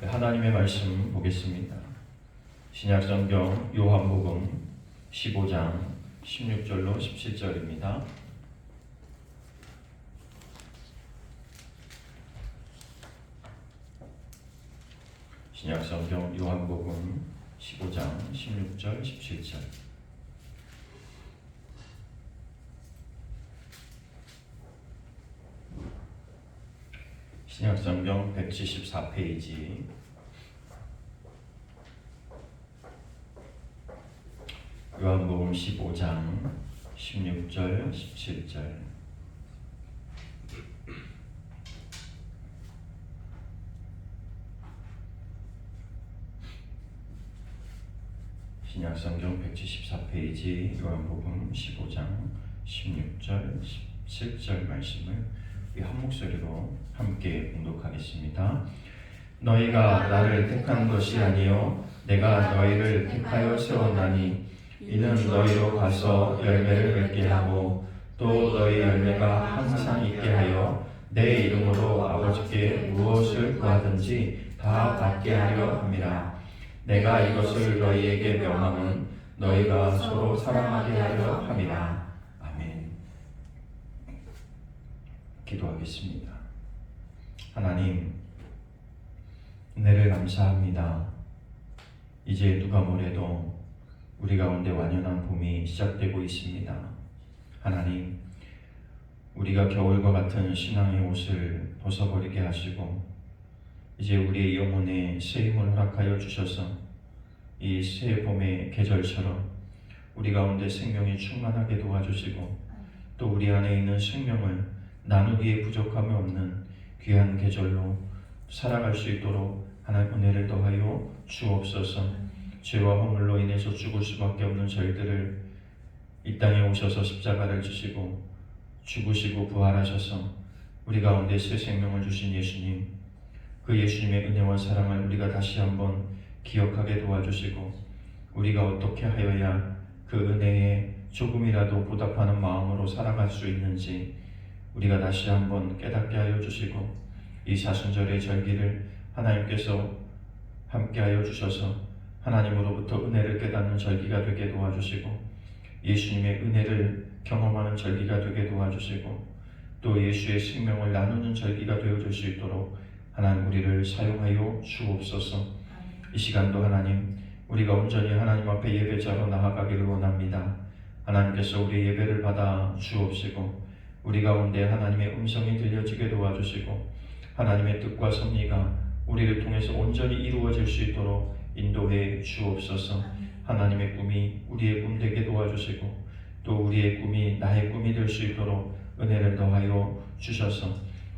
하나님의 말씀 보겠습니다. 신약성경 요한복음 15장 16절로 17절입니다. 신약성경 요한복음 15장 16절 17절. 신약성경 174페이지 요한복음 15장 16절 17절. 신약성경 174페이지 요한복음 15장 16절 17절 말씀을 우리 한 목소리로 함께 봉독하겠습니다. 너희가 나를 택한 것이 아니요 내가 너희를 택하여 세웠나니 이는 너희로 가서 열매를 맺게 하고 또 너희 열매가 항상 있게 하여 내 이름으로 아버지께 무엇을 구하든지 다 받게 하려 함이라. 내가 이것을 너희에게 명함은 너희가 서로 사랑하게 하려 함이라. 아멘. 기도하겠습니다. 하나님, 은혜를 감사합니다. 이제 누가 뭐래도 우리 가운데 완연한 봄이 시작되고 있습니다. 하나님, 우리가 겨울과 같은 신앙의 옷을 벗어버리게 하시고 이제 우리의 영혼에 새 힘을 허락하여 주셔서 이 새 봄의 계절처럼 우리 가운데 생명이 충만하게 도와주시고 또 우리 안에 있는 생명을 나누기에 부족함이 없는 귀한 계절로 살아갈 수 있도록 하나님 은혜를 더하여 주옵소서. 죄와 허물로 인해서 죽을 수밖에 없는 저희들을 이 땅에 오셔서 십자가를 지시고 죽으시고 부활하셔서 우리 가운데 새 생명을 주신 예수님, 그 예수님의 은혜와 사랑을 우리가 다시 한번 기억하게 도와주시고 우리가 어떻게 하여야 그 은혜에 조금이라도 보답하는 마음으로 살아갈 수 있는지 우리가 다시 한번 깨닫게 하여 주시고 이 사순절의 절기를 하나님께서 함께하여 주셔서 하나님으로부터 은혜를 깨닫는 절기가 되게 도와주시고 예수님의 은혜를 경험하는 절기가 되게 도와주시고 또 예수의 생명을 나누는 절기가 되어줄 수 있도록 하나님 우리를 사용하여 주옵소서. 이 시간도 하나님 우리가 온전히 하나님 앞에 예배자로 나아가기를 원합니다. 하나님께서 우리의 예배를 받아 주옵시고 우리 가운데 하나님의 음성이 들려지게 도와주시고 하나님의 뜻과 섭리가 우리를 통해서 온전히 이루어질 수 있도록 인도해 주옵소서. 하나님의 꿈이 우리의 꿈 되게 도와주시고 또 우리의 꿈이 나의 꿈이 될 수 있도록 은혜를 더하여 주셔서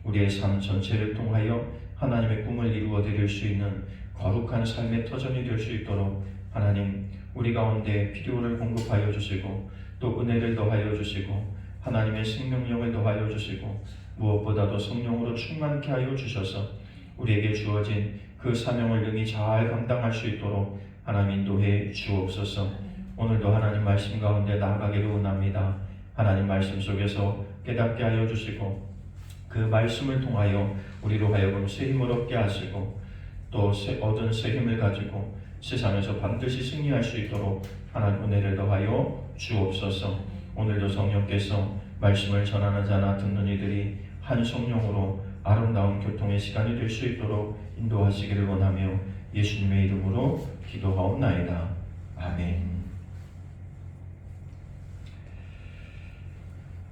우리의 삶 전체를 통하여 하나님의 꿈을 이루어 드릴 수 있는 거룩한 삶의 터전이 될 수 있도록 하나님 우리 가운데 필요를 공급하여 주시고 또 은혜를 더하여 주시고 하나님의 생명력을 더하여 주시고 무엇보다도 성령으로 충만케 하여 주셔서 우리에게 주어진 그 사명을 능히 잘 감당할 수 있도록 하나님 인도해 주옵소서. 오늘도 하나님 말씀 가운데 나아가기를 원합니다. 하나님 말씀 속에서 깨닫게 하여 주시고 그 말씀을 통하여 우리로 하여금 새 힘을 얻게 하시고 또 얻은 새 힘을 가지고 세상에서 반드시 승리할 수 있도록 하나님 은혜를 더하여 주옵소서. 오늘도 성령께서 말씀을 전하는 자나 듣는 이들이 한 성령으로 아름다운 교통의 시간이 될 수 있도록 인도하시기를 원하며 예수님의 이름으로 기도하옵나이다. 아멘.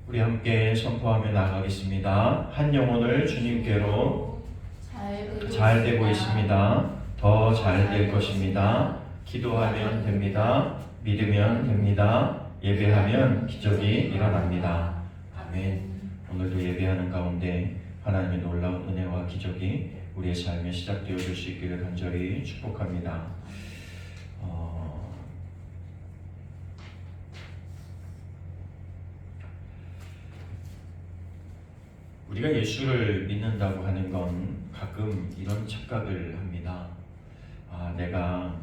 우리 함께 선포하며 나아가겠습니다. 한 영혼을 주님께로 잘 되고 있습니다. 더 잘 될 것입니다. 기도하면 됩니다. 믿으면 됩니다. 예배하면 기적이 일어납니다. 아멘. 오늘도 예배하는 가운데 하나님의 놀라운 은혜와 기적이 우리의 삶에 시작되어질 수 있기를 간절히 축복합니다. 우리가 예수를 믿는다고 하는 건 가끔 이런 착각을 합니다. 내가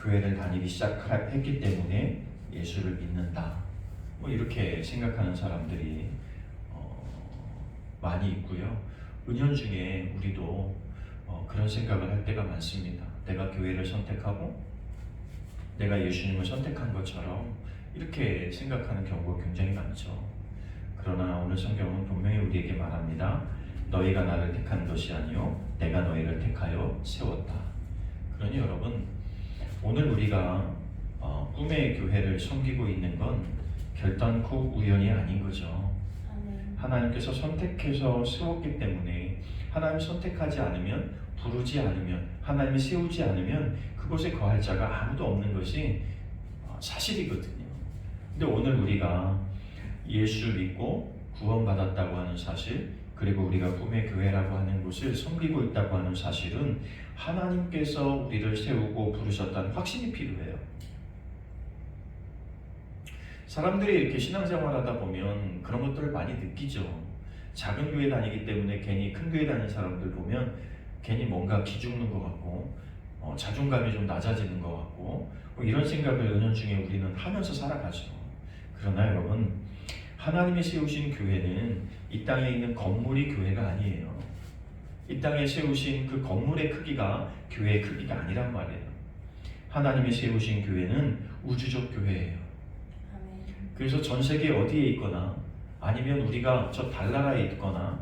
교회를 다니기 시작했기 때문에 예수를 믿는다. 이렇게 생각하는 사람들이 많이 있고요. 은연중에 우리도 그런 생각을 할 때가 많습니다. 내가 교회를 선택하고 내가 예수님을 선택한 것처럼 이렇게 생각하는 경우가 굉장히 많죠. 그러나 오늘 성경은 분명히 우리에게 말합니다. 너희가 나를 택한 것이 아니요 내가 너희를 택하여 세웠다. 그러니 여러분, 오늘 우리가 꿈의 교회를 섬기고 있는 건 결단코 우연이 아닌 거죠. 하나님께서 선택해서 세웠기 때문에, 하나님 선택하지 않으면, 부르지 않으면, 하나님이 세우지 않으면 그곳에 거할 자가 아무도 없는 것이 사실이거든요. 근데 오늘 우리가 예수 믿고 구원받았다고 하는 사실, 그리고 우리가 꿈의 교회라고 하는 곳을 섬기고 있다고 하는 사실은 하나님께서 우리를 세우고 부르셨다는 확신이 필요해요. 사람들이 이렇게 신앙생활 하다 보면 그런 것들을 많이 느끼죠. 작은 교회 다니기 때문에 괜히 큰 교회 다니는 사람들 보면 괜히 뭔가 기죽는 것 같고 자존감이 좀 낮아지는 것 같고 이런 생각을 은연중에 우리는 하면서 살아가죠. 그러나 여러분, 하나님이 세우신 교회는 이 땅에 있는 건물이 교회가 아니에요. 이 땅에 세우신 그 건물의 크기가 교회의 크기가 아니란 말이에요. 하나님이 세우신 교회는 우주적 교회예요. 그래서 전 세계 어디에 있거나 아니면 우리가 저 달나라에 있거나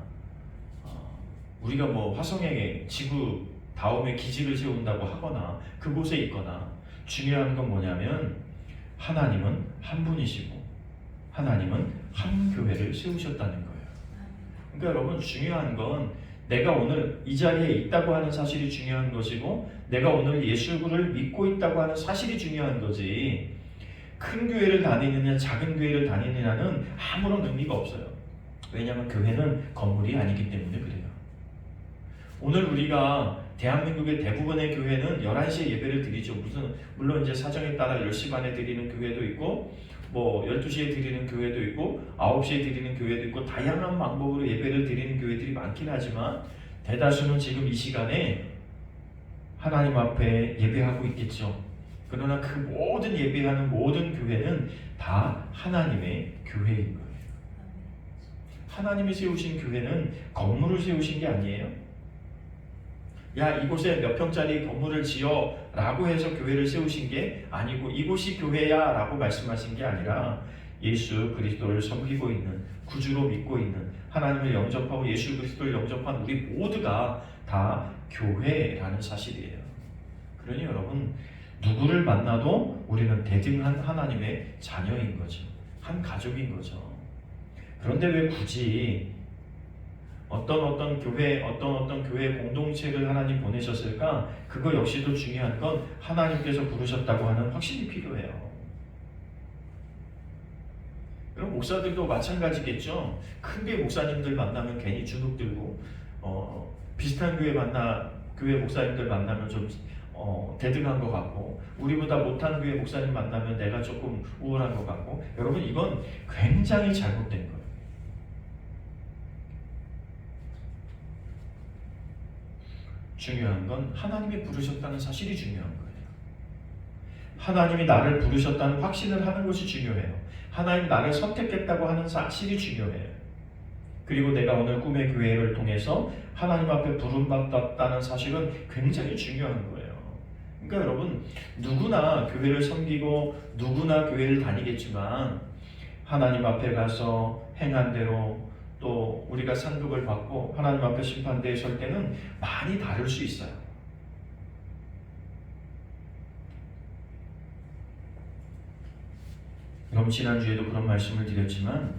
우리가 뭐 화성에 지구 다음에 기지를 세운다고 하거나 그곳에 있거나 중요한 건 뭐냐면 하나님은 한 분이시고 하나님은 한 교회를 세우셨다는 거예요. 그러니까 여러분, 중요한 건 내가 오늘 이 자리에 있다고 하는 사실이 중요한 것이고 내가 오늘 예수를 믿고 있다고 하는 사실이 중요한 거지, 큰 교회를 다니느냐 작은 교회를 다니느냐는 아무런 의미가 없어요. 왜냐하면 교회는 건물이 아니기 때문에 그래요. 오늘 우리가 대한민국의 대부분의 교회는 11시에 예배를 드리죠. 물론 이제 사정에 따라 10시 반에 드리는 교회도 있고 뭐 12시에 드리는 교회도 있고 9시에 드리는 교회도 있고 다양한 방법으로 예배를 드리는 교회들이 많긴 하지만 대다수는 지금 이 시간에 하나님 앞에 예배하고 있겠죠. 그러나 그 모든 예배하는 모든 교회는 다 하나님의 교회인 거예요. 하나님이 세우신 교회는 건물을 세우신 게 아니에요. 야, 이곳에 몇 평짜리 건물을 지어 라고 해서 교회를 세우신 게 아니고 이곳이 교회야 라고 말씀하신 게 아니라 예수 그리스도를 섬기고 있는, 구주로 믿고 있는, 하나님을 영접하고 예수 그리스도를 영접한 우리 모두가 다 교회라는 사실이에요. 그러니 여러분, 누구를 만나도 우리는 대등한 하나님의 자녀인 거죠. 한 가족인 거죠. 그런데 왜 굳이 어떤 교회 공동체를 하나님 보내셨을까? 그거 역시도 중요한 건 하나님께서 부르셨다고 하는 확신이 필요해요. 그럼 목사들도 마찬가지겠죠. 큰 교회 목사님들 만나면 괜히 주눅 들고 비슷한 교회 목사님들 만나면 좀 대등한 것 같고 우리보다 못한 교회 목사님 만나면 내가 조금 우월한 것 같고, 여러분 이건 굉장히 잘못된 거예요. 중요한 건 하나님이 부르셨다는 사실이 중요한 거예요. 하나님이 나를 부르셨다는 확신을 하는 것이 중요해요. 하나님이 나를 선택했다고 하는 사실이 중요해요. 그리고 내가 오늘 꿈의 교회를 통해서 하나님 앞에 부름받았다는 사실은 굉장히 중요한 거예요. 그러니까 여러분, 누구나 교회를 섬기고 누구나 교회를 다니겠지만 하나님 앞에 가서 행한 대로 또 우리가 상급을 받고 하나님 앞에 심판대에 설 때는 많이 다를 수 있어요. 그럼 지난주에도 그런 말씀을 드렸지만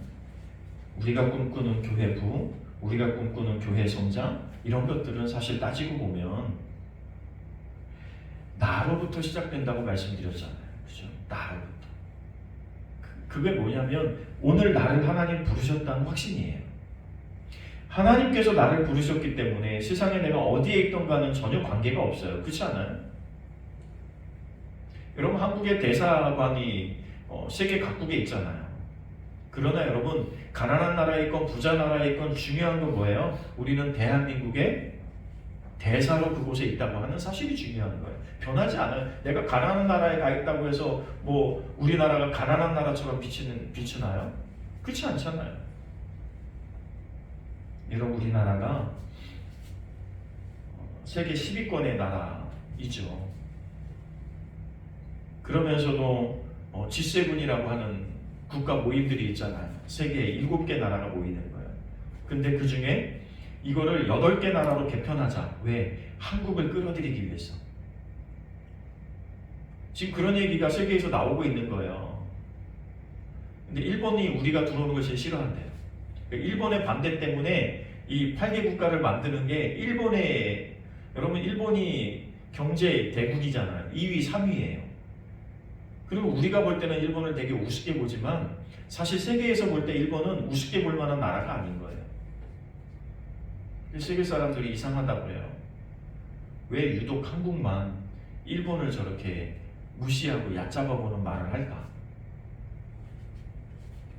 우리가 꿈꾸는 교회부, 우리가 꿈꾸는 교회 성장, 이런 것들은 사실 따지고 보면 나로부터 시작된다고 말씀드렸잖아요. 그죠? 나로부터. 그게 뭐냐면 오늘 나를 하나님 부르셨다는 확신이에요. 하나님께서 나를 부르셨기 때문에 세상에 내가 어디에 있던가는 전혀 관계가 없어요. 그렇지 않아요? 여러분, 한국의 대사관이 세계 각국에 있잖아요. 그러나 여러분, 가난한 나라에 있건 부자 나라에 있건 중요한 건 뭐예요? 우리는 대한민국의 대사로 그곳에 있다고 하는 사실이 중요한 거예요. 변하지 않아요. 내가 가난한 나라에 가 있다고 해서 뭐 우리나라가 가난한 나라처럼 비추나요? 그렇지 않잖아요. 여러분, 우리나라가 세계 10위권의 나라이죠. 그러면서도 G7이라고 하는 국가 모임들이 있잖아요. 세계 7개 나라가 모이는 거예요. 근데 그 중에 이거를 8개 나라로 개편하자. 왜? 한국을 끌어들이기 위해서. 지금 그런 얘기가 세계에서 나오고 있는 거예요. 근데 일본이 우리가 들어오는 것을 싫어한대요. 일본의 반대 때문에 이 8개 국가를 만드는 게 여러분 일본이 경제 대국이잖아요. 2위, 3위예요. 그리고 우리가 볼 때는 일본을 되게 우습게 보지만 사실 세계에서 볼 때 일본은 우습게 볼 만한 나라가 아닌 거예요. 세계 사람들이 이상하다고 그래요. 왜 유독 한국만 일본을 저렇게 무시하고 얕잡아보는 말을 할까?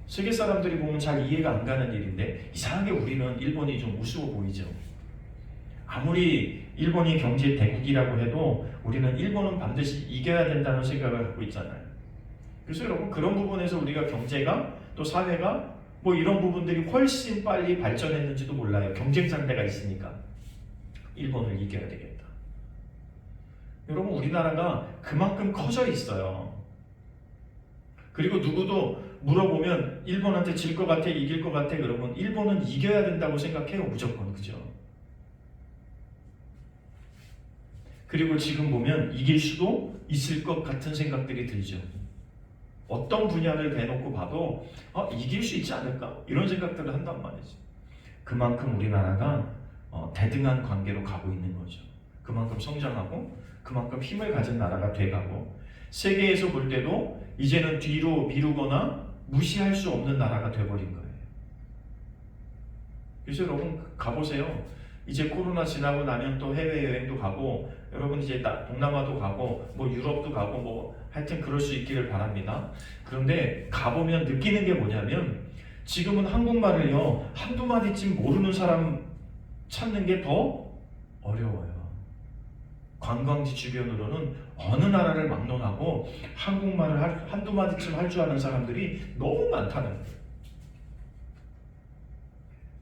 세계 사람들이 보면 잘 이해가 안 가는 일인데 이상하게 우리는 일본이 좀 우스워 보이죠. 아무리 일본이 경제 대국이라고 해도 우리는 일본은 반드시 이겨야 된다는 생각을 갖고 있잖아요. 그래서 여러분 그런 부분에서 우리가 경제가 또 사회가 뭐 이런 부분들이 훨씬 빨리 발전했는지도 몰라요. 경쟁 상대가 있으니까 일본을 이겨야 되겠다. 여러분 우리나라가 그만큼 커져 있어요. 그리고 누구도 물어보면 일본한테 질 것 같아, 이길 것 같아 그러면 일본은 이겨야 된다고 생각해요. 무조건. 그죠? 그리고 지금 보면 이길 수도 있을 것 같은 생각들이 들죠. 어떤 분야를 대놓고 봐도 이길 수 있지 않을까? 이런 생각들을 한단 말이죠. 그만큼 우리나라가 대등한 관계로 가고 있는 거죠. 그만큼 성장하고 그만큼 힘을 가진 나라가 돼가고 세계에서 볼 때도 이제는 뒤로 미루거나 무시할 수 없는 나라가 돼버린 거예요. 그래서 여러분 가보세요. 이제 코로나 지나고 나면 또 해외여행도 가고 여러분 이제 동남아도 가고 뭐 유럽도 가고 뭐 하여튼 그럴 수 있기를 바랍니다. 그런데 가보면 느끼는 게 뭐냐면 지금은 한국말을요 한두 마디쯤 모르는 사람 찾는 게 더 어려워요. 관광지 주변으로는 어느 나라를 막론하고 한국말을 한두 마디쯤 할 줄 아는 사람들이 너무 많다는 거예요.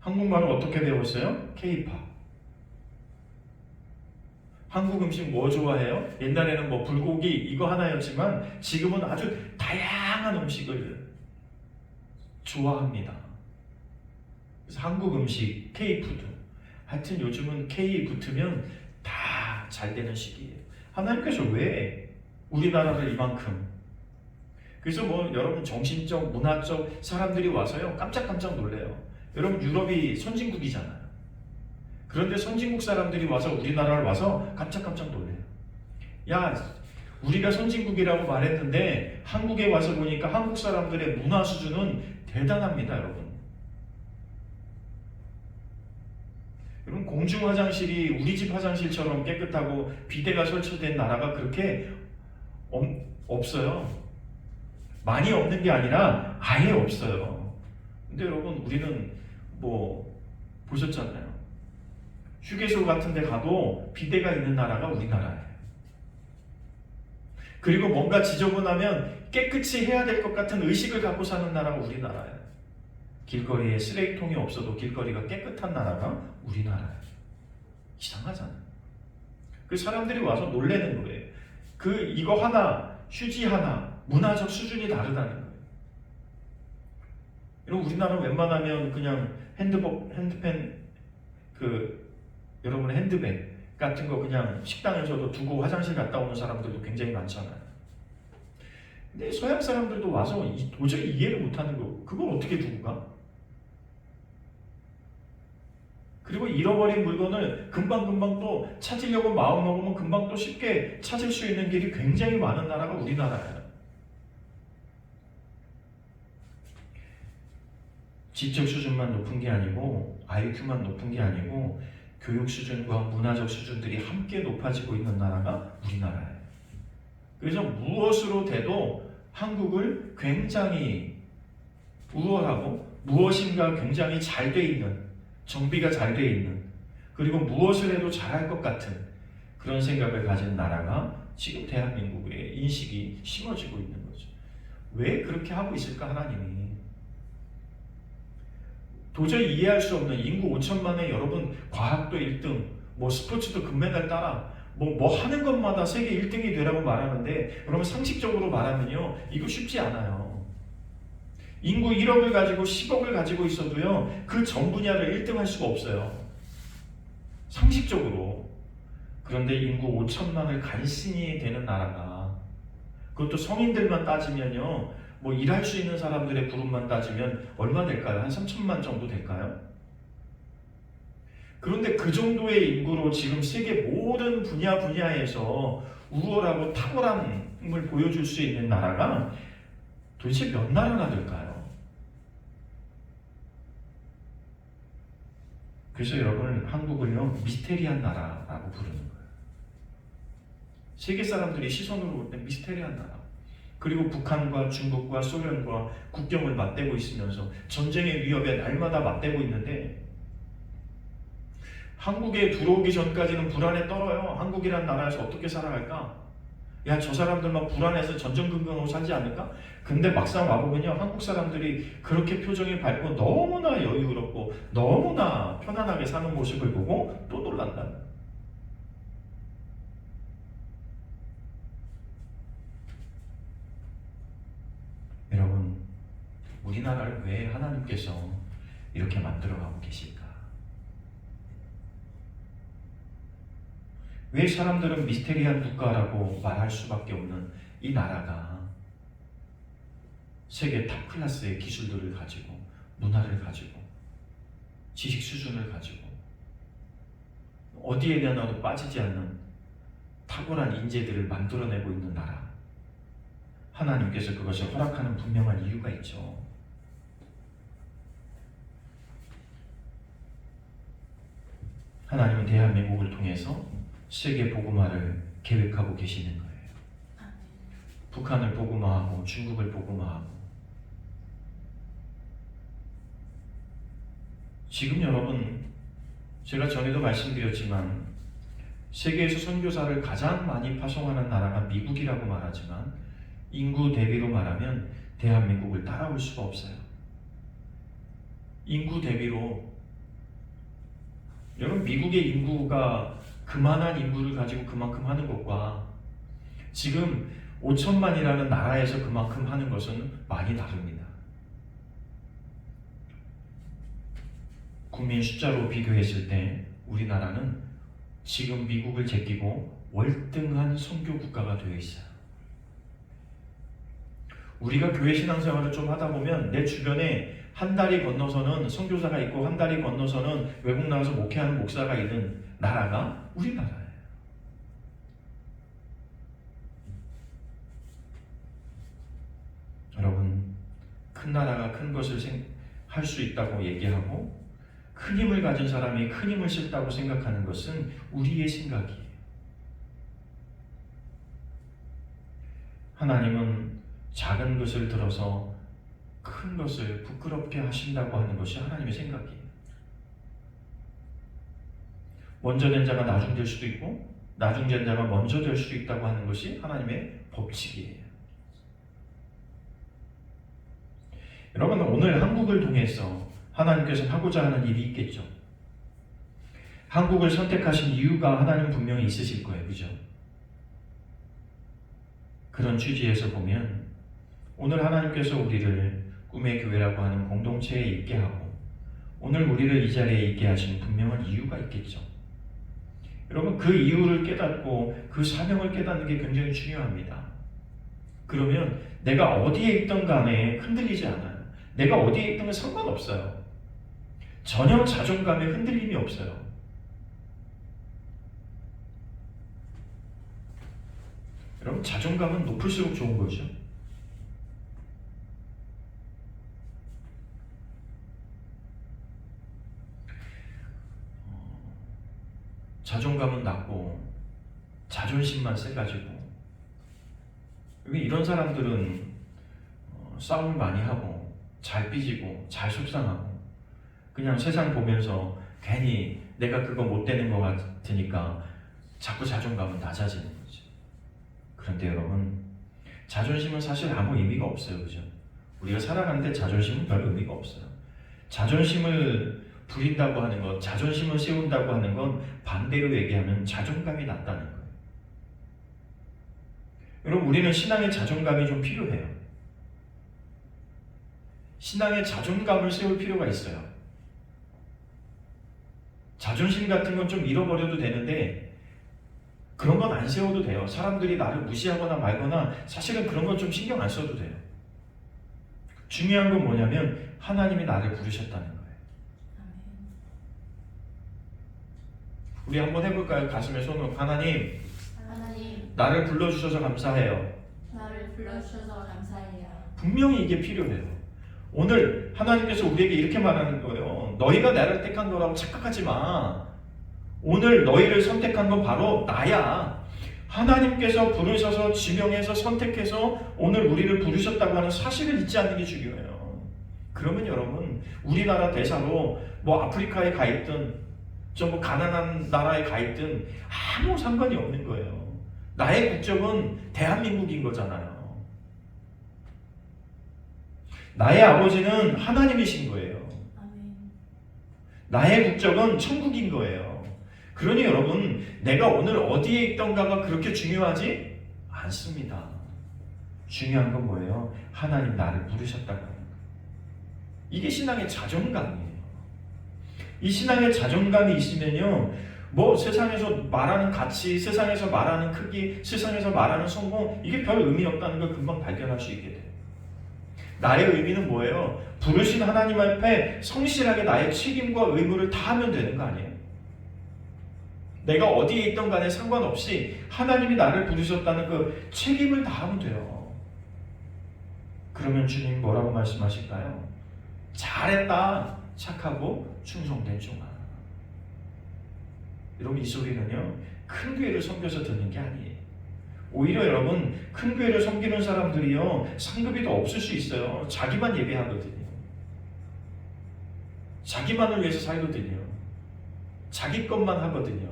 한국말을 어떻게 배웠어요? K-pop. 한국 음식 뭐 좋아해요? 옛날에는 뭐 불고기 이거 하나였지만 지금은 아주 다양한 음식을 좋아합니다. 그래서 한국 음식, K-푸드. 하여튼 요즘은 K 붙으면 다 잘 되는 시기예요. 하나님께서 왜 우리나라를 이만큼 그래서 뭐 여러분 정신적, 문화적 사람들이 와서요 깜짝깜짝 놀래요. 여러분 유럽이 선진국이잖아요. 그런데 선진국 사람들이 와서 우리나라를 와서 깜짝깜짝 놀래요. 야, 우리가 선진국이라고 말했는데 한국에 와서 보니까 한국 사람들의 문화 수준은 대단합니다, 여러분. 여러분 공중 화장실이 우리 집 화장실처럼 깨끗하고 비데가 설치된 나라가 그렇게 없어요. 많이 없는 게 아니라 아예 없어요. 근데 여러분 우리는 뭐 보셨잖아요. 휴게소 같은 데 가도 비데가 있는 나라가 우리나라예요. 그리고 뭔가 지저분하면 깨끗이 해야 될 것 같은 의식을 갖고 사는 나라가 우리나라예요. 길거리에 쓰레기통이 없어도 길거리가 깨끗한 나라가 우리나라예요. 이상하잖아요. 그 사람들이 와서 놀래는 거예요. 이거 하나, 휴지 하나, 문화적 수준이 다르다는 거예요. 여러분 우리나라는 웬만하면 그냥 핸드펜 여러분의 핸드백 같은 거 그냥 식당에서도 두고 화장실 갔다 오는 사람들도 굉장히 많잖아요. 근데 서양 사람들도 와서 도저히 이해를 못하는 거 그걸 어떻게 두고 가? 그리고 잃어버린 물건을 금방금방 또 찾으려고 마음먹으면 금방 또 쉽게 찾을 수 있는 길이 굉장히 많은 나라가 우리나라예요. 지적 수준만 높은 게 아니고 IQ만 높은 게 아니고 교육 수준과 문화적 수준들이 함께 높아지고 있는 나라가 우리나라예요. 그래서 무엇으로 돼도 한국을 굉장히 우월하고 무엇인가 굉장히 잘 돼 있는 정비가 잘 돼 있는 그리고 무엇을 해도 잘할 것 같은 그런 생각을 가진 나라가 지금 대한민국의 인식이 심어지고 있는 거죠. 왜 그렇게 하고 있을까 하나님이? 도저히 이해할 수 없는 인구 5천만의 여러분 과학도 1등 뭐 스포츠도 금메달 따라 뭐 하는 것마다 세계 1등이 되라고 말하는데, 그러면 상식적으로 말하면요, 이거 쉽지 않아요. 인구 1억을 가지고 10억을 가지고 있어도요, 그 전 분야를 1등 할 수가 없어요. 상식적으로. 그런데 인구 5천만을 간신히 되는 나라가, 그것도 성인들만 따지면요, 뭐 일할 수 있는 사람들의 부름만 따지면 얼마 될까요? 한 3천만 정도 될까요? 그런데 그 정도의 인구로 지금 세계 모든 분야에서 우월하고 탁월함을 보여줄 수 있는 나라가 도대체 몇 나라나 될까요? 그래서 여러분, 한국을요, 미스테리한 나라라고 부르는 거예요. 세계 사람들이 시선으로 볼 때 미스테리한 나라. 그리고 북한과 중국과 소련과 국경을 맞대고 있으면서 전쟁의 위협에 날마다 맞대고 있는데, 한국에 들어오기 전까지는 불안에 떨어요. 한국이란 나라에서 어떻게 살아갈까? 야, 저 사람들만 불안해서 전전긍긍하고 살지 않을까? 근데 막상 와보면요, 한국 사람들이 그렇게 표정이 밝고 너무나 여유롭고 너무나 편안하게 사는 모습을 보고 또 놀란다. 여러분, 우리나라를 왜 하나님께서 이렇게 만들어가고 계실까? 왜 사람들은 미스테리한 국가라고 말할 수밖에 없는 이 나라가 세계 탑 클래스의 기술들을 가지고, 문화를 가지고, 지식 수준을 가지고, 어디에 대해서도 빠지지 않는 탁월한 인재들을 만들어내고 있는 나라, 하나님께서 그것을 허락하는 분명한 이유가 있죠. 하나님은 대한민국을 통해서 세계 복음화를 계획하고 계시는 거예요. 북한을 복음화하고 중국을 복음화하고. 지금 여러분, 제가 전에도 말씀드렸지만 세계에서 선교사를 가장 많이 파송하는 나라가 미국이라고 말하지만, 인구 대비로 말하면 대한민국을 따라올 수가 없어요. 인구 대비로, 여러분, 미국의 인구가 그만한 인구를 가지고 그만큼 하는 것과 지금 5천만이라는 나라에서 그만큼 하는 것은 많이 다릅니다. 국민 숫자로 비교했을 때 우리나라는 지금 미국을 제끼고 월등한 선교 국가가 되어 있어요. 우리가 교회 신앙생활을 좀 하다 보면 내 주변에 한 다리 건너서는 선교사가 있고 한 다리 건너서는 외국 나가서 목회하는 목사가 있는 나라가 우리나라예요. 여러분, 큰 나라가 큰 것을 할 수 있다고 얘기하고 큰 힘을 가진 사람이 큰 힘을 쓸다고 생각하는 것은 우리의 생각이에요. 하나님은 작은 것을 들어서 큰 것을 부끄럽게 하신다고 하는 것이 하나님의 생각이에요. 먼저 된 자가 나중 될 수도 있고 나중 된 자가 먼저 될 수도 있다고 하는 것이 하나님의 법칙이에요. 여러분, 오늘 한국을 통해서 하나님께서 하고자 하는 일이 있겠죠. 한국을 선택하신 이유가 하나님 분명히 있으실 거예요. 그죠? 그런 취지에서 보면 오늘 하나님께서 우리를 꿈의 교회라고 하는 공동체에 있게 하고 오늘 우리를 이 자리에 있게 하신 분명한 이유가 있겠죠. 여러분, 그 이유를 깨닫고 그 사명을 깨닫는 게 굉장히 중요합니다. 그러면 내가 어디에 있든 간에 흔들리지 않아요. 내가 어디에 있든 상관없어요. 전혀 자존감에 흔들림이 없어요. 여러분, 자존감은 높을수록 좋은 거죠. 자존감은 낮고 자존심만 세가지고, 이런 사람들은 싸움을 많이 하고 잘 삐지고 잘 속상하고 그냥 세상 보면서 괜히 내가 그거 못 되는 것 같으니까 자꾸 자존감은 낮아지는 거죠. 그런데 여러분, 자존심은 사실 아무 의미가 없어요. 그죠? 우리가 살아가는데 자존심은 별 의미가 없어요. 자존심을 부린다고 하는 것, 자존심을 세운다고 하는 건 반대로 얘기하면 자존감이 낮다는 거예요. 여러분, 우리는 신앙의 자존감이 좀 필요해요. 신앙의 자존감을 세울 필요가 있어요. 자존심 같은 건 좀 잃어버려도 되는데 그런 건 안 세워도 돼요. 사람들이 나를 무시하거나 말거나 사실은 그런 건 좀 신경 안 써도 돼요. 중요한 건 뭐냐면 하나님이 나를 부르셨다는 거예요. 우리 한번 해볼까요? 가슴에 손을 놓고 하나님, 나를 불러주셔서 감사해요. 나를 불러주셔서 감사해요. 분명히 이게 필요해요. 오늘 하나님께서 우리에게 이렇게 말하는 거예요. 너희가 나를 택한 거라고 착각하지 마. 오늘 너희를 선택한 건 바로 나야. 하나님께서 부르셔서 지명해서 선택해서 오늘 우리를 부르셨다고 하는 사실을 잊지 않는 게 중요해요. 그러면 여러분, 우리나라 대사로 뭐 아프리카에 가 있든 좀 뭐 가난한 나라에 가 있든 아무 상관이 없는 거예요. 나의 국적은 대한민국인 거잖아요. 나의 아버지는 하나님이신 거예요. 아멘. 나의 국적은 천국인 거예요. 그러니 여러분, 내가 오늘 어디에 있던가가 그렇게 중요하지 않습니다. 중요한 건 뭐예요? 하나님 나를 부르셨다고 하는 거예요. 이게 신앙의 자존감이에요. 이 신앙의 자존감이 있으면요, 뭐 세상에서 말하는 가치, 세상에서 말하는 크기, 세상에서 말하는 성공, 이게 별 의미 없다는 걸 금방 발견할 수 있게 돼요. 나의 의미는 뭐예요? 부르신 하나님 앞에 성실하게 나의 책임과 의무를 다하면 되는 거 아니에요? 내가 어디에 있던 간에 상관없이 하나님이 나를 부르셨다는 그 책임을 다하면 돼요. 그러면 주님 뭐라고 말씀하실까요? 잘했다, 착하고 충성된 종아. 여러분, 이 소리는요, 큰 교회를 섬겨서 듣는 게 아니에요. 오히려 여러분, 큰 교회를 섬기는 사람들이요, 상급이 더 없을 수 있어요. 자기만 예배하거든요. 자기만을 위해서 살거든요. 자기 것만 하거든요.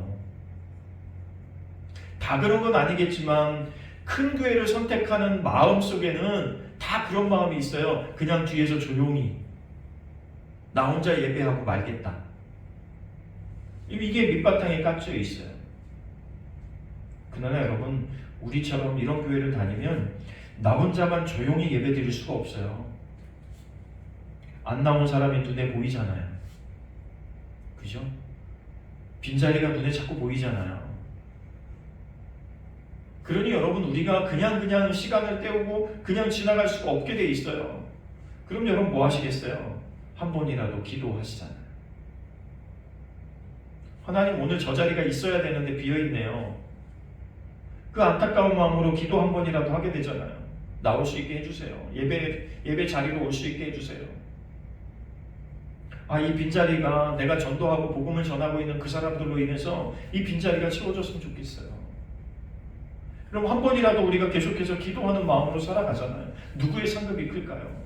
다 그런 건 아니겠지만 큰 교회를 선택하는 마음 속에는 다 그런 마음이 있어요. 그냥 뒤에서 조용히 나 혼자 예배하고 말겠다. 이게 밑바탕에 깍져 있어요. 그러나 여러분, 우리처럼 이런 교회를 다니면 나 혼자만 조용히 예배 드릴 수가 없어요. 안 나온 사람이 눈에 보이잖아요. 그죠? 빈자리가 눈에 자꾸 보이잖아요. 그러니 여러분, 우리가 그냥 시간을 때우고 그냥 지나갈 수가 없게 돼 있어요. 그럼 여러분 뭐 하시겠어요? 한 번이라도 기도하시잖아요. 하나님, 오늘 저 자리가 있어야 되는데 비어있네요. 그 안타까운 마음으로 기도 한 번이라도 하게 되잖아요. 나올 수 있게 해주세요. 예배 자리로 올 수 있게 해주세요. 이 빈자리가 내가 전도하고 복음을 전하고 있는 그 사람들로 인해서 이 빈자리가 채워졌으면 좋겠어요. 그럼 한 번이라도 우리가 계속해서 기도하는 마음으로 살아가잖아요. 누구의 상급이 클까요?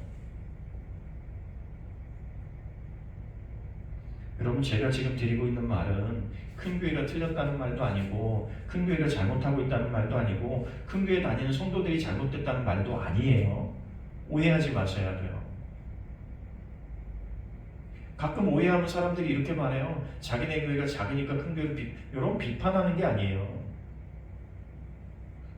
여러분, 제가 지금 드리고 있는 말은 큰 교회가 틀렸다는 말도 아니고 큰 교회가 잘못하고 있다는 말도 아니고 큰 교회 다니는 성도들이 잘못됐다는 말도 아니에요. 오해하지 마셔야 돼요. 가끔 오해하는 사람들이 이렇게 말해요. 자기네 교회가 작으니까 큰 교회를 여러분, 비판하는 게 아니에요.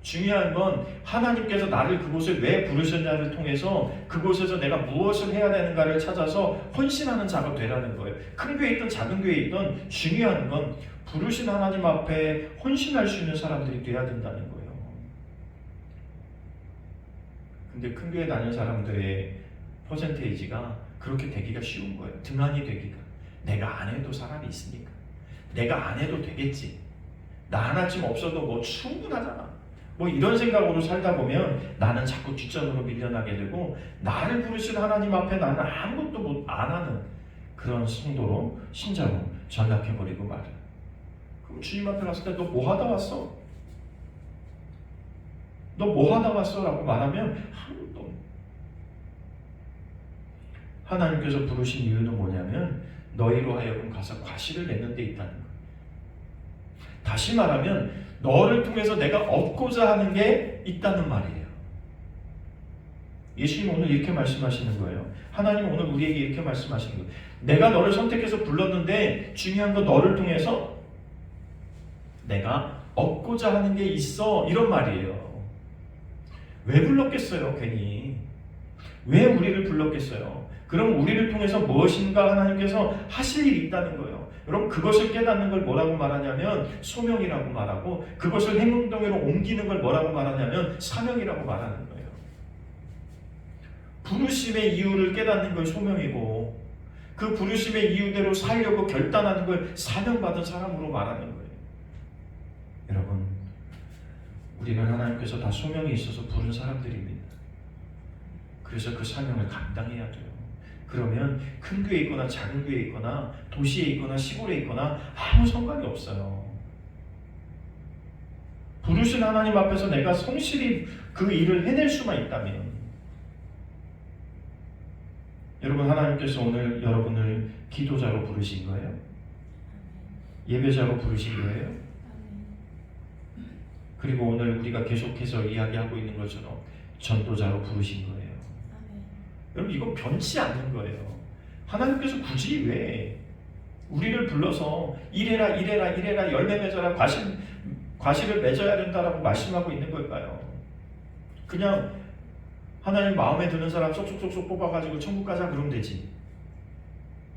중요한 건 하나님께서 나를 그곳에 왜 부르셨냐를 통해서 그곳에서 내가 무엇을 해야 되는가를 찾아서 헌신하는 자가 되라는 거예요. 큰 교회에 있든 작은 교회에 있든 중요한 건 부르신 하나님 앞에 헌신할 수 있는 사람들이 돼야 된다는 거예요. 근데 큰 교회 다니는 사람들의 퍼센테이지가 그렇게 되기가 쉬운 거예요. 등한히 되기가. 내가 안 해도 사람이 있으니까. 내가 안 해도 되겠지. 나 하나쯤 없어도 뭐 충분하잖아. 뭐 이런 생각으로 살다 보면 나는 자꾸 뒷전으로 밀려나게 되고 나를 부르신 하나님 앞에 나는 아무것도 안 하는 그런 성도로, 신자로 전락해버리고 말이야. 그럼 주님 앞에 갔을 때 너 뭐 하다 왔어? 너 뭐 하다 왔어? 라고 말하면 아무것도 없는. 하나님께서 부르신 이유는 뭐냐면 너희로 하여금 가서 과실을 내는 데 있다는 거예요. 다시 말하면 너를 통해서 내가 얻고자 하는 게 있다는 말이에요. 예수님 오늘 이렇게 말씀하시는 거예요. 하나님 오늘 우리에게 이렇게 말씀하시는 거예요. 내가 너를 선택해서 불렀는데 중요한 건 너를 통해서 내가 얻고자 하는 게 있어, 이런 말이에요. 왜 불렀겠어요? 괜히 왜 우리를 불렀겠어요? 그럼 우리를 통해서 무엇인가 하나님께서 하실 일이 있다는 거예요. 여러분, 그것을 깨닫는 걸 뭐라고 말하냐면 소명이라고 말하고, 그것을 행동으로 옮기는 걸 뭐라고 말하냐면 사명이라고 말하는 거예요. 부르심의 이유를 깨닫는 걸 소명이고, 그 부르심의 이유대로 살려고 결단하는 걸 사명받은 사람으로 말하는 거예요. 여러분, 우리는 하나님께서 다 소명이 있어서 부른 사람들입니다. 그래서 그 사명을 감당해야 돼요. 그러면 큰 교회에 있거나 작은 교회에 있거나 도시에 있거나 시골에 있거나 아무 상관이 없어요. 부르신 하나님 앞에서 내가 성실히 그 일을 해낼 수만 있다면, 여러분, 하나님께서 오늘 여러분을 기도자로 부르신 거예요? 예배자로 부르신 거예요? 그리고 오늘 우리가 계속해서 이야기하고 있는 것처럼 전도자로 부르신 거예요. 여러분, 이건 변치 않는 거예요. 하나님께서 굳이 왜 우리를 불러서 이래라 열매 맺어라, 과실을 맺어야 된다라고 말씀하고 있는 걸까요? 그냥 하나님 마음에 드는 사람 쏙쏙쏙 뽑아가지고 천국 가자 그러면 되지.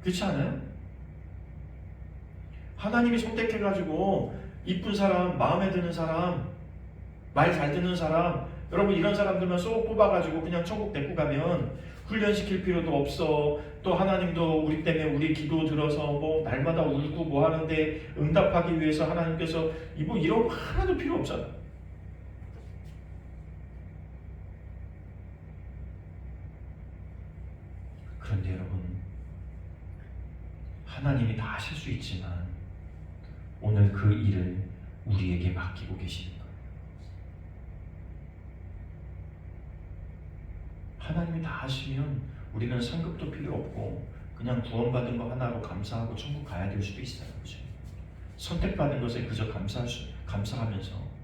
그렇지 않아요? 하나님이 선택해가지고 이쁜 사람, 마음에 드는 사람, 말 잘 듣는 사람, 여러분 이런 사람들만 쏙 뽑아가지고 그냥 천국 데리고 가면 훈련시킬 필요도 없어. 또 하나님도 우리 때문에 우리 기도 들어서 뭐 날마다 울고 뭐 하는데 응답하기 위해서 하나님께서 뭐 이런 거 하나도 필요 없잖아. 그런데 여러분, 하나님이 다 하실 수 있지만 오늘 그 일을 우리에게 맡기고 계시는 거예요. 하나님이 다 하시면 우리는 상급도 필요 없고 그냥 구원받은 거 하나로 감사하고 천국 가야 될 수도 있어요. 그죠? 선택받은 것에 그저 감사하면서.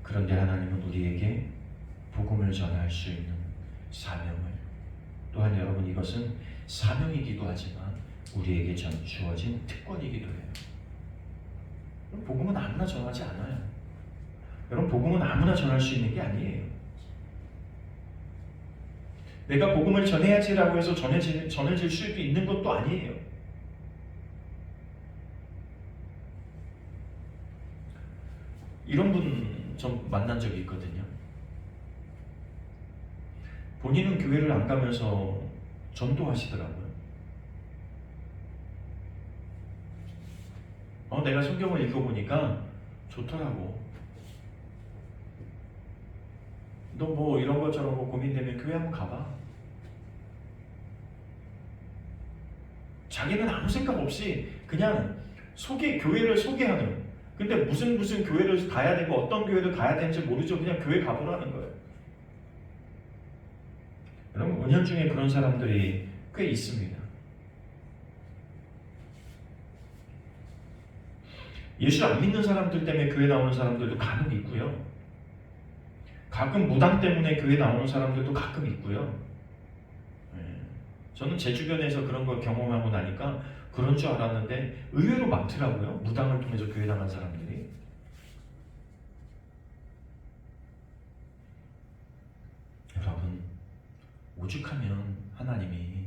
그런데 하나님은 우리에게 복음을 전할 수 있는 사명을, 또한 여러분 이것은 사명이기도 하지만 우리에게 주어진 특권이기도 해요. 복음은 아무나 전하지 않아요. 여러분, 복음은 아무나 전할 수 있는 게 아니에요. 내가 복음을 전해야지라고 해서 전해질 수도 있는 것도 아니에요. 이런 분 좀 만난 적이 있거든요. 본인은 교회를 안 가면서 전도하시더라고요. 내가 성경을 읽어보니까 좋더라고. 너 뭐 이런 것처럼 뭐 고민되면 교회 한번 가봐. 자기는 아무 생각 없이 그냥 교회를 소개하는. 근데 무슨 교회를 가야 되고 어떤 교회를 가야 되는지 모르죠. 그냥 교회 가보라는 거예요. 여러분, 은연중에 그런 사람들이 꽤 있습니다. 예수 안 믿는 사람들 때문에 교회 나오는 사람들도 간혹 있고요. 가끔 무당 때문에 교회 나오는 사람들도 가끔 있고요. 저는 제 주변에서 그런 걸 경험하고 나니까 그런 줄 알았는데 의외로 많더라고요. 무당을 통해서 교회 나간 사람들이. 여러분, 오죽하면 하나님이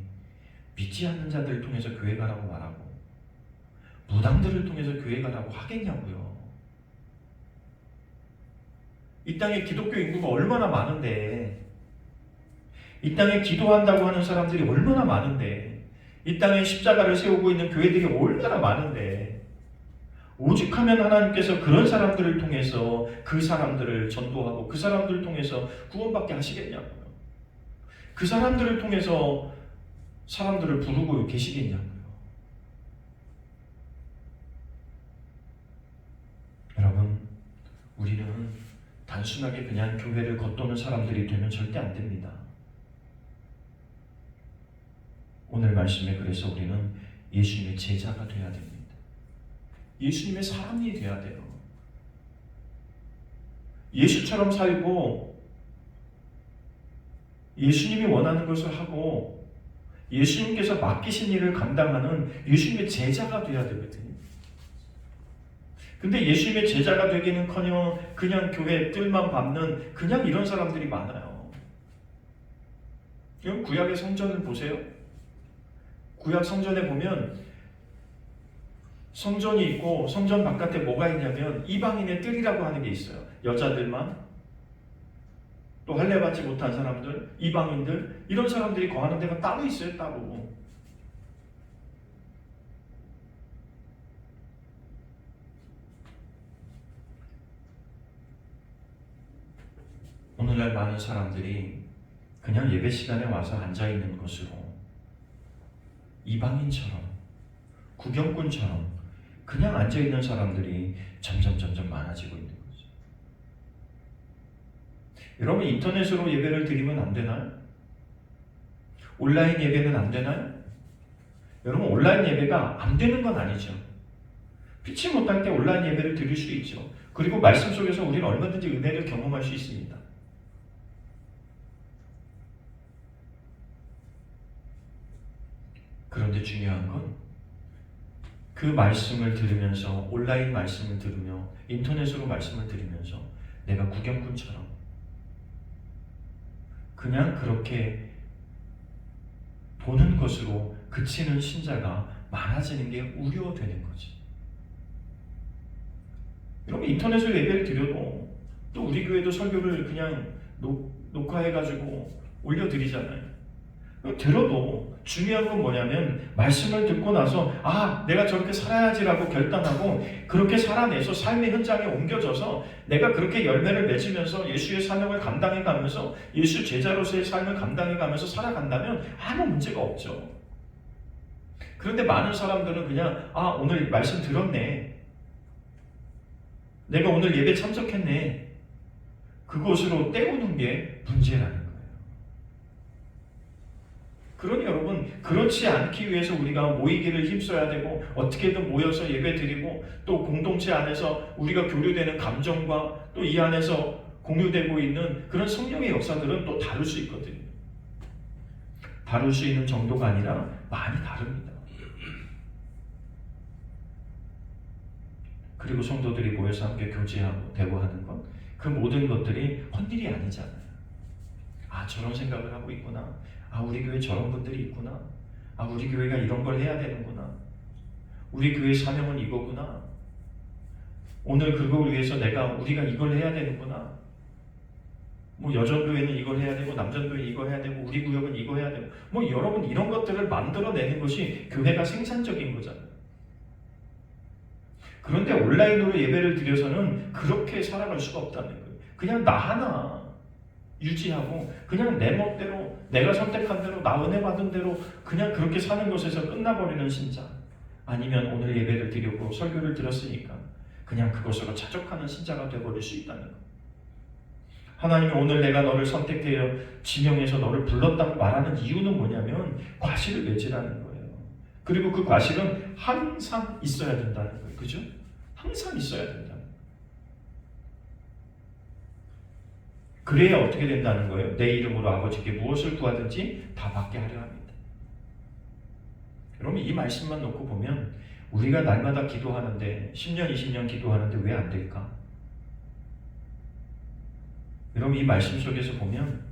믿지 않는 자들을 통해서 교회 가라고 말하고 무당들을 통해서 교회 가라고 하겠냐고요. 이 땅에 기독교 인구가 얼마나 많은데, 이 땅에 기도한다고 하는 사람들이 얼마나 많은데, 이 땅에 십자가를 세우고 있는 교회들이 얼마나 많은데, 오죽하면 하나님께서 그런 사람들을 통해서 그 사람들을 전도하고 그 사람들을 통해서 구원받게 하시겠냐고요. 그 사람들을 통해서 사람들을 부르고 계시겠냐고요. 여러분, 우리는 단순하게 그냥 교회를 겉도는 사람들이 되면 절대 안 됩니다. 오늘 말씀에 그래서 우리는 예수님의 제자가 되어야 됩니다. 예수님의 사람이 되어야 돼요. 예수처럼 살고 예수님이 원하는 것을 하고 예수님께서 맡기신 일을 감당하는 예수님의 제자가 되어야 되거든요. 근데 예수님의 제자가 되기는커녕 그냥 교회 뜰만 밟는 그냥 이런 사람들이 많아요. 그럼 구약의 성전을 보세요. 구약 성전에 보면 성전이 있고 성전 바깥에 뭐가 있냐면 이방인의 뜰이라고 하는 게 있어요. 여자들만, 또 할례받지 못한 사람들, 이방인들, 이런 사람들이 거하는 데가 따로 있어요. 따로. 오늘날 많은 사람들이 그냥 예배 시간에 와서 앉아있는 것으로 이방인처럼, 구경꾼처럼 그냥 앉아있는 사람들이 점점 많아지고 있는 거죠. 여러분, 인터넷으로 예배를 드리면 안 되나요? 온라인 예배는 안 되나요? 여러분, 온라인 예배가 안 되는 건 아니죠. 피치 못할 때 온라인 예배를 드릴 수 있죠. 그리고 말씀 속에서 우리는 얼마든지 은혜를 경험할 수 있습니다. 그런데 중요한 건 그 말씀을 들으면서, 온라인 말씀을 들으며 인터넷으로 말씀을 들으면서 내가 구경꾼처럼 그냥 그렇게 보는 것으로 그치는 신자가 많아지는 게 우려되는 거지. 여러분, 인터넷으로 예배를 드려도 또 우리 교회도 설교를 그냥 녹화해가지고 올려드리잖아요. 들어도 중요한 건 뭐냐면 말씀을 듣고 나서 내가 저렇게 살아야지라고 결단하고 그렇게 살아내서 삶의 현장에 옮겨져서 내가 그렇게 열매를 맺으면서 예수의 사명을 감당해가면서 예수 제자로서의 삶을 감당해가면서 살아간다면 아무 문제가 없죠. 그런데 많은 사람들은 그냥 오늘 말씀 들었네, 내가 오늘 예배 참석했네, 그것으로 때우는 게 문제라는 거예요. 그러니 여러분, 그렇지 않기 위해서 우리가 모이기를 힘써야 되고 어떻게든 모여서 예배드리고 또 공동체 안에서 우리가 교류되는 감정과 또 이 안에서 공유되고 있는 그런 성령의 역사들은 또 다를 수 있거든요. 다룰 수 있는 정도가 아니라 많이 다릅니다. 그리고 성도들이 모여서 함께 교제하고 대화하는 것, 그 모든 것들이 헛일이 아니잖아요. 저런 생각을 하고 있구나. 우리 교회 저런 분들이 있구나. 우리 교회가 이런 걸 해야 되는구나. 우리 교회의 사명은 이거구나. 오늘 그걸 위해서 우리가 이걸 해야 되는구나. 여전교회는 이걸 해야 되고 남전교회는 이거 해야 되고 우리 구역은 이거 해야 되고 여러분, 이런 것들을 만들어내는 것이 교회가 생산적인 거잖아요. 그런데 온라인으로 예배를 드려서는 그렇게 살아갈 수가 없다는 거예요. 그냥 나 하나 유지하고 그냥 내 멋대로, 내가 선택한 대로, 나 은혜 받은 대로 그냥 그렇게 사는 것에서 끝나버리는 신자, 아니면 오늘 예배를 드리고 설교를 들었으니까 그냥 그것으로 자족하는 신자가 되어버릴 수 있다는 것. 하나님이 오늘 내가 너를 선택하여 지명해서 너를 불렀다고 말하는 이유는 뭐냐면 과실을 맺으라는 거예요. 그리고 그 과실은 항상 있어야 된다는 거예요. 그죠? 항상 있어야 된다. 그래야 어떻게 된다는 거예요? 내 이름으로 아버지께 무엇을 구하든지 다 받게 하려 합니다. 여러분, 이 말씀만 놓고 보면 우리가 날마다 기도하는데 10년, 20년 기도하는데 왜 안 될까? 여러분, 이 말씀 속에서 보면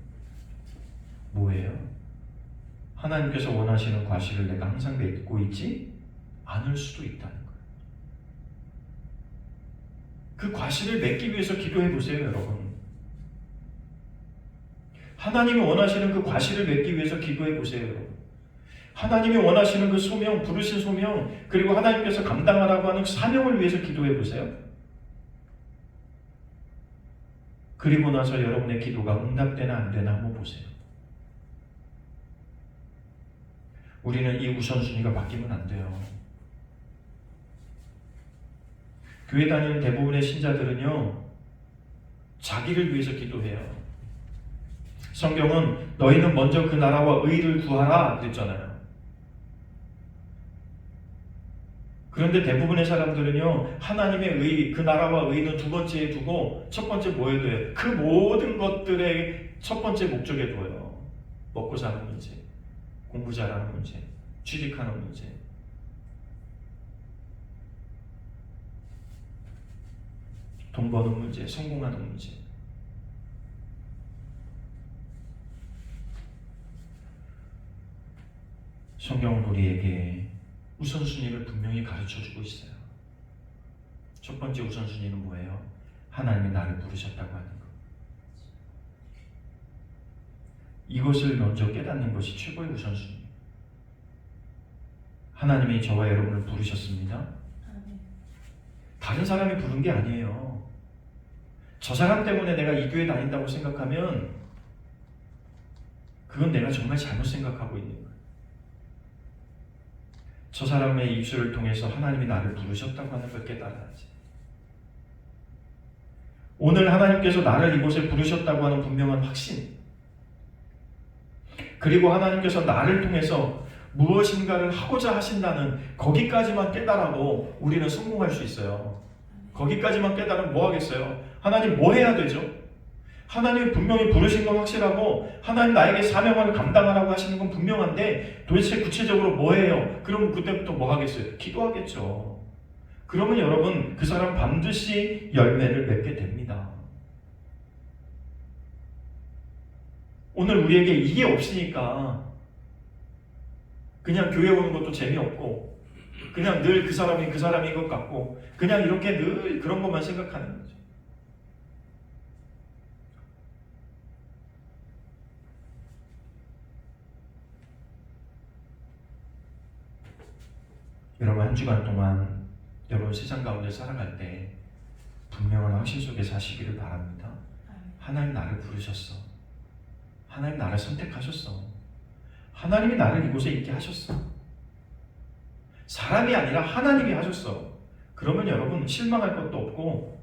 뭐예요? 하나님께서 원하시는 과실을 내가 항상 맺고 있지 않을 수도 있다는 거예요. 그 과실을 맺기 위해서 기도해 보세요, 여러분. 하나님이 원하시는 그 과실을 맺기 위해서 기도해 보세요, 여러분. 하나님이 원하시는 그 소명, 부르신 소명, 그리고 하나님께서 감당하라고 하는 사명을 위해서 기도해 보세요. 그리고 나서 여러분의 기도가 응답되나 안 되나 한번 보세요. 우리는 이 우선순위가 바뀌면 안 돼요. 교회 다니는 대부분의 신자들은요, 자기를 위해서 기도해요. 성경은 너희는 먼저 그 나라와 의를 구하라 그랬잖아요. 그런데 대부분의 사람들은요, 하나님의 의, 그 나라와 의는 두 번째에 두고 첫 번째 뭐에 둬요? 그 모든 것들의 첫 번째 목적에 둬요. 먹고 사는 문제, 공부 잘하는 문제, 취직하는 문제. 돈 버는 문제, 성공하는 문제. 성경은 우리에게 우선순위를 분명히 가르쳐주고 있어요. 첫 번째 우선순위는 뭐예요? 하나님이 나를 부르셨다고 하는 것. 이것을 먼저 깨닫는 것이 최고의 우선순위. 하나님이 저와 여러분을 부르셨습니다. 아멘. 다른 사람이 부른 게 아니에요. 저 사람 때문에 내가 이 교회 다닌다고 생각하면 그건 내가 정말 잘못 생각하고 있는 거예요. 저 사람의 입술을 통해서 하나님이 나를 부르셨다고 하는 걸 깨달아야지. 오늘 하나님께서 나를 이곳에 부르셨다고 하는 분명한 확신, 그리고 하나님께서 나를 통해서 무엇인가를 하고자 하신다는 거기까지만 깨달아도 우리는 성공할 수 있어요. 거기까지만 깨달으면 뭐 하겠어요? 하나님 뭐 해야 되죠? 하나님이 분명히 부르신 건 확실하고 하나님 나에게 사명을 감당하라고 하시는 건 분명한데 도대체 구체적으로 뭐 해요? 그럼 그때부터 뭐 하겠어요? 기도하겠죠. 그러면 여러분 그 사람 반드시 열매를 맺게 됩니다. 오늘 우리에게 이게 없으니까 그냥 교회 오는 것도 재미없고 그냥 늘 그 사람이 그 사람인 것 같고 그냥 이렇게 늘 그런 것만 생각하는 거죠. 여러분 한 주간 동안 여러분 세상 가운데 살아갈 때 분명한 확신 속에 사시기를 바랍니다. 하나님 나를 부르셨어. 하나님 나를 선택하셨어. 하나님이 나를 이곳에 있게 하셨어. 사람이 아니라 하나님이 하셨어. 그러면 여러분 실망할 것도 없고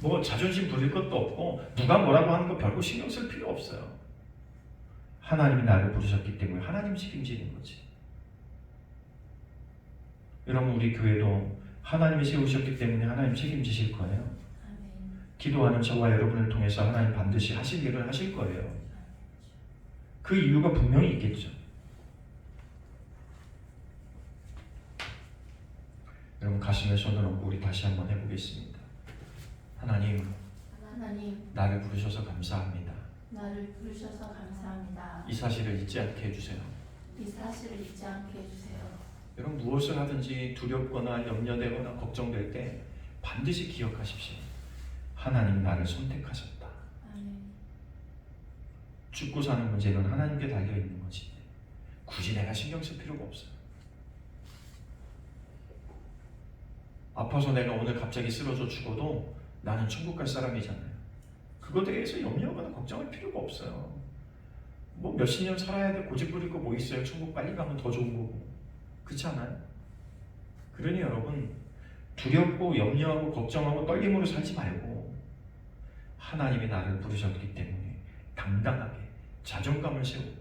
뭐 자존심 부릴 것도 없고 누가 뭐라고 하는 거 별거 신경 쓸 필요 없어요. 하나님이 나를 부르셨기 때문에 하나님 책임지는 거지. 여러분 우리 교회도 하나님이 세우셨기 때문에 하나님 책임지실 거예요. 기도하는 저와 여러분을 통해서 하나님 반드시 하실 일을 하실 거예요. 그 이유가 분명히 있겠죠. 여러분 가슴에 손을 얹고 우리 다시 한번 해보겠습니다. 하나님 나를 부르셔서 감사합니다. 나를 부르셔서 감사합니다. 이 사실을 잊지 않게 해주세요. 이 사실을 잊지 않게 해주세요. 여러분 무엇을 하든지 두렵거나 염려되거나 걱정될 때 반드시 기억하십시오. 하나님 나를 선택하셨다. 아멘. 죽고 사는 문제는 하나님께 달려있는 거지 굳이 내가 신경 쓸 필요가 없어요. 아파서 내가 오늘 갑자기 쓰러져 죽어도 나는 천국 갈 사람이잖아요. 그거에 대해서 염려하거나 걱정할 필요가 없어요. 뭐 몇십 년 살아야 돼 고집 부릴 거 뭐 있어요. 천국 빨리 가면 더 좋은 거고. 그렇지 않아요? 그러니 여러분 두렵고 염려하고 걱정하고 떨림으로 살지 말고 하나님이 나를 부르셨기 때문에 당당하게 자존감을 세우고.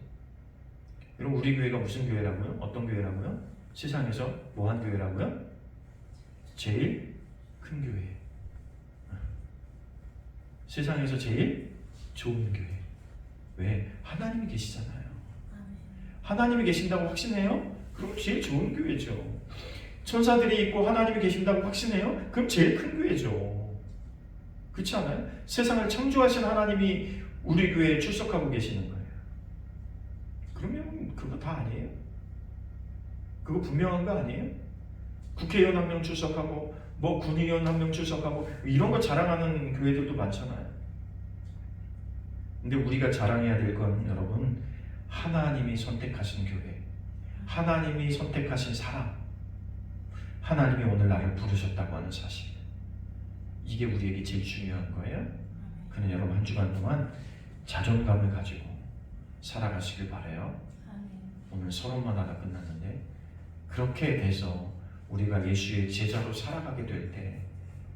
여러분 우리 교회가 무슨 교회라고요? 어떤 교회라고요? 세상에서 뭐한 교회라고요? 제일 큰 교회. 세상에서 제일 좋은 교회. 왜? 하나님이 계시잖아요. 하나님이 계신다고 확신해요? 그럼 제일 좋은 교회죠. 천사들이 있고 하나님이 계신다고 확신해요? 그럼 제일 큰 교회죠. 그렇지 않아요? 세상을 창조하신 하나님이 우리 교회에 출석하고 계시는 거예요. 그러면 그거 다 아니에요? 그거 분명한 거 아니에요? 국회의원 한 명 출석하고 뭐 군의원 한 명 출석하고 이런 거 자랑하는 교회들도 많잖아요. 근데 우리가 자랑해야 될 건 여러분 하나님이 선택하신 교회, 하나님이 선택하신 사람, 하나님이 오늘 나를 부르셨다고 하는 사실, 이게 우리에게 제일 중요한 거예요. 그는 여러분 한 주간 동안 자존감을 가지고 살아가시길 바라요. 오늘 서론만 하다 끝났는데 그렇게 돼서 우리가 예수의 제자로 살아가게 될 때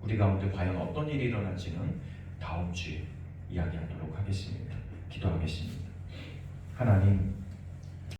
우리 가운데 과연 어떤 일이 일어날지는 다음 주에 이야기하도록 하겠습니다. 기도하겠습니다. 하나님